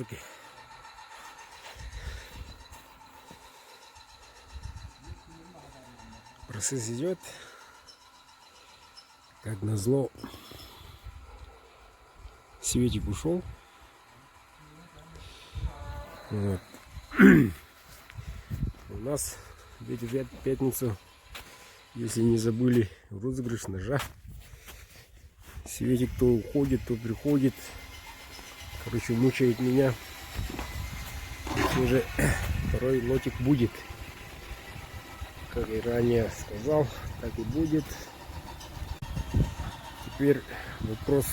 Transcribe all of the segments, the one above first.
ежики. Процесс идет. Как назло, Светик ушел. Вот. У нас в пятницу, если не забыли, розыгрыш ножа. Светик то уходит, то приходит. Короче, мучает меня. Все же второй лотик будет. Как и ранее сказал, так и будет. Теперь вопрос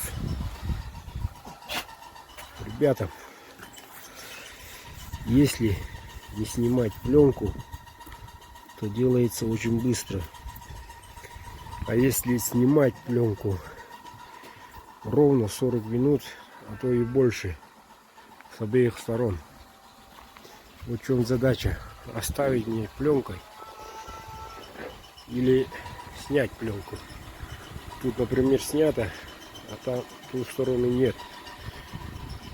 ребятам. Если не снимать пленку, то делается очень быстро. А если снимать пленку ровно 40 минут, а то и больше, с обеих сторон. Вот в чем задача: оставить мне пленкой или снять пленку. Тут, например, снято, а там ту сторону нет.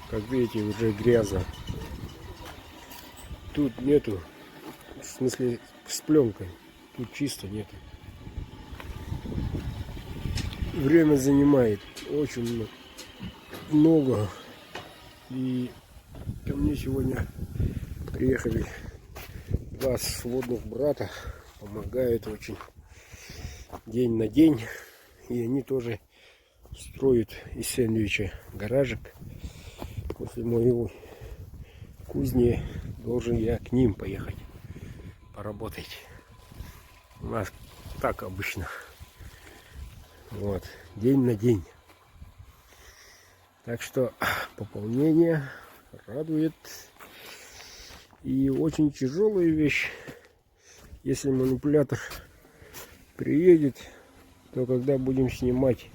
Как видите, уже грязно. Тут нету, в смысле с пленкой, тут чисто нету. Время занимает очень много. И ко мне сегодня приехали два сводных брата, помогают очень день на день. И они тоже строят из сэндвича гаражик. После моего кузни должен я к ним поехать поработать. У нас так обычно. Вот, день на день. Так что пополнение радует. И очень тяжелая вещь. Если манипулятор приедет, то когда будем снимать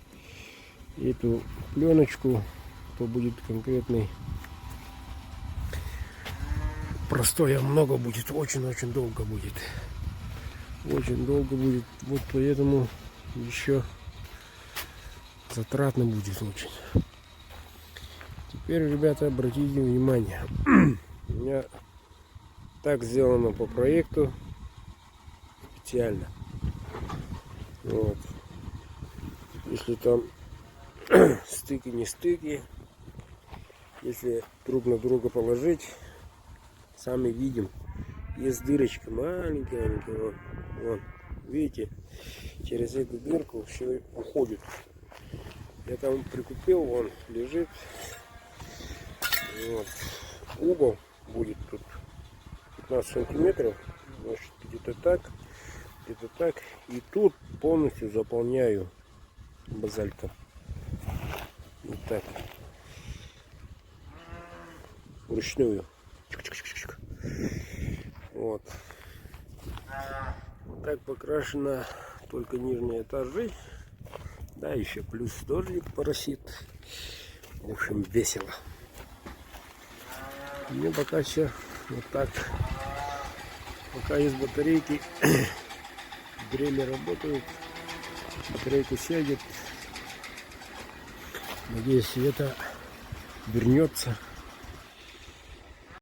эту пленочку, то будет конкретный простоя много будет, очень-очень долго будет. Очень долго будет. Вот поэтому еще затратно будет очень. Теперь, ребята, обратите внимание. У меня так сделано по проекту специально. Вот. Если там стыки не стыки, если друг на друга положить, сами видим, есть дырочка маленькая, вон, видите, через эту дырку все уходит. Я там прикупил, он лежит. Вот. Угол будет тут 15 сантиметров, значит, где-то так, и тут полностью заполняю базальтом. Вот так, вручную. Вот. Так покрашено только нижние этажи. Да, еще плюс дождик поросит. В общем, весело. Мне пока все вот так. Пока есть батарейки, дрели работают. Батарейка сядет. Надеюсь, это вернется.